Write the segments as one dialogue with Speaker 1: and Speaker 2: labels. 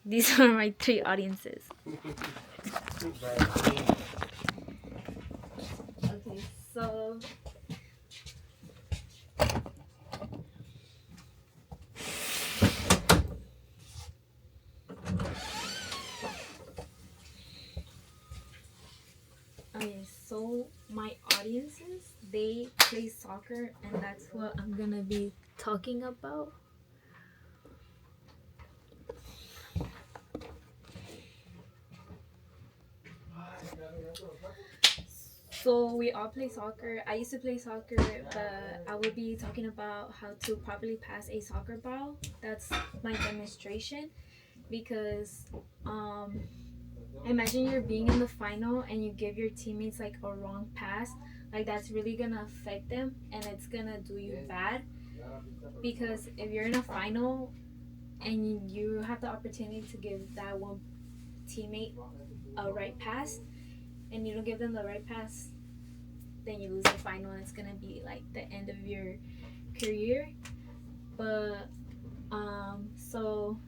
Speaker 1: These are my three audiences. Okay, so my audiences, they play soccer, and that's what I'm gonna be talking about. So we all play soccer. I used to play soccer, but I would be talking about how to properly pass a soccer ball. That's my demonstration, because imagine you're being in the final and you give your teammates like a wrong pass. Like, that's really gonna affect them, and it's gonna do you bad, because if you're in a final and you have the opportunity to give that one teammate a right pass, and you don't give them the right pass, then you lose the final, and it's gonna be like the end of your career. But so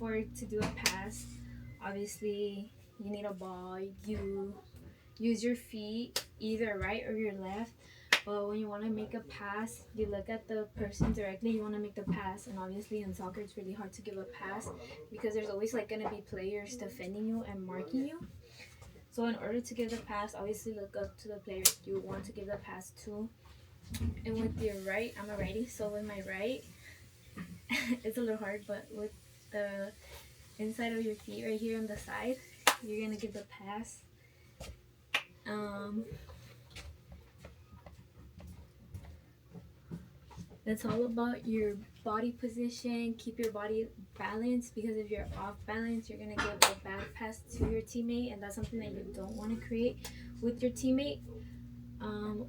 Speaker 1: to do a pass, obviously you need a ball. You use your feet, either right or your left. But when you want to make a pass, you look at the person directly. You want to make the pass, and obviously in soccer it's really hard to give a pass, because there's always like gonna be players defending you and marking you. So in order to give the pass, obviously look up to the player you want to give the pass to. And with your right, I'm a righty, so with my right, it's a little hard, but with the inside of your feet right here on the side, you're gonna give the pass. It's all about your body position. Keep your body balanced, because if you're off balance, you're gonna give a bad pass to your teammate, and that's something that you don't want to create with your teammate.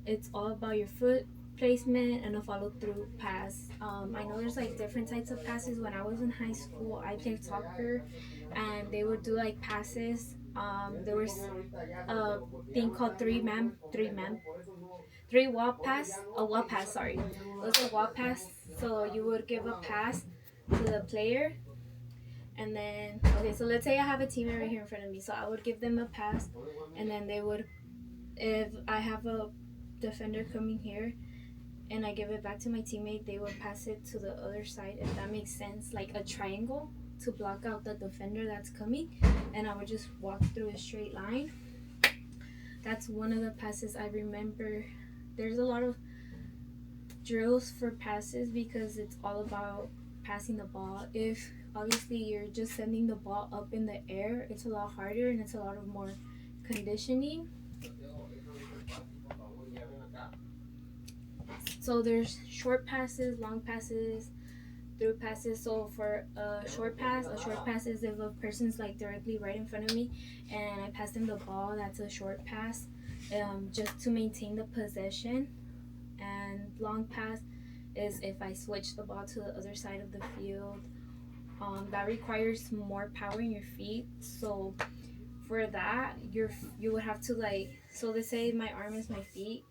Speaker 1: It's all about your foot placement and a follow through pass. I know there's like different types of passes. When I was in high school, I played soccer, and they would do like passes. There was a thing called three wall pass, a wall pass, sorry. It was a wall pass. So you would give a pass to the player, and then, okay, so let's say I have a teammate right here in front of me. So I would give them a pass, and then they would, if I have a defender coming here and I give it back to my teammate, they would pass it to the other side, if that makes sense, like a triangle to block out the defender that's coming, and I would just walk through a straight line. That's one of the passes I remember. There's a lot of drills for passes, because it's all about passing the ball. If obviously you're just sending the ball up in the air, it's a lot harder, and it's a lot of more conditioning. So there's short passes, long passes, through passes. So for a short pass is if a person's like directly right in front of me and I pass them the ball, that's a short pass, just to maintain the possession. And long pass is if I switch the ball to the other side of the field. That requires more power in your feet. So for that, you would have to, like, so let's say my arm is my feet.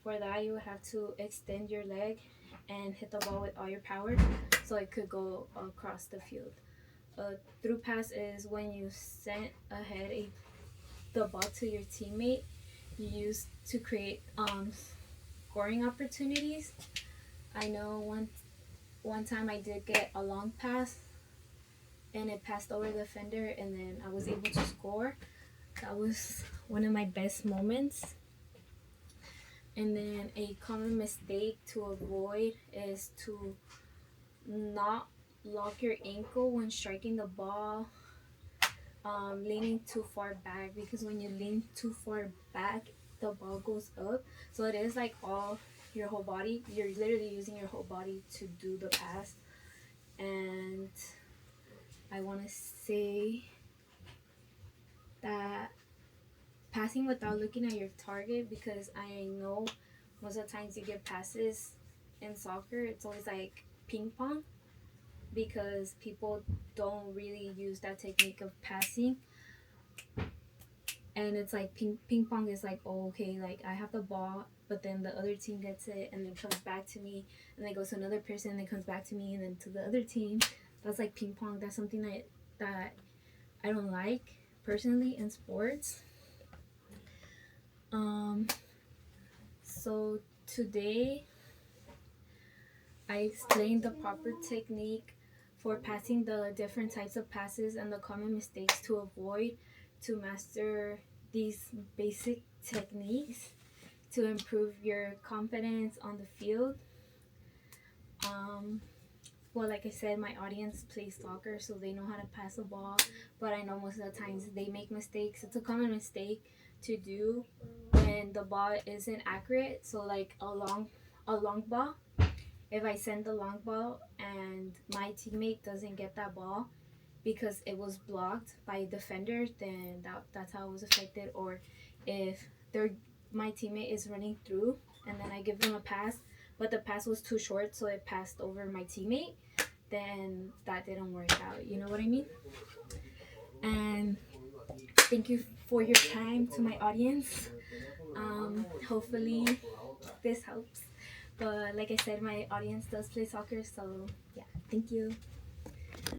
Speaker 1: For that, you would have to extend your leg and hit the ball with all your power, so it could go across the field. A through pass is when you send ahead the ball to your teammate. You use to create scoring opportunities. I know one time I did get a long pass, and it passed over the defender, and then I was able to score. That was one of my best moments. And then a common mistake to avoid is to not lock your ankle when striking the ball, leaning too far back, because when you lean too far back, the ball goes up. So it is like all your whole body. You're literally using your whole body to do the pass. And I want to say that passing without looking at your target, because I know most of the times you get passes in soccer, it's always like ping pong, because people don't really use that technique of passing. And it's like ping pong is like, oh, okay, like I have the ball, but then the other team gets it and then comes back to me, and then goes to another person and then comes back to me and then to the other team. That's like ping pong. That's something that that I don't like personally in sports. Um, so today I explained the proper technique for passing the different types of passes and the common mistakes to avoid to master these basic techniques to improve your confidence on the field. Um, well, like I said, my audience plays soccer, so they know how to pass the ball, but I know most of the times they make mistakes. It's a common mistake to do when the ball isn't accurate. So, like a long ball, if I send the long ball and my teammate doesn't get that ball because it was blocked by a defender, then that's how it was affected. Or if they're my teammate is running through and then I give them a pass, but the pass was too short, so it passed over my teammate, then that didn't work out. You know what I mean? And thank you for your time to my audience. Hopefully this helps. But like I said, my audience does play soccer, so yeah, thank you.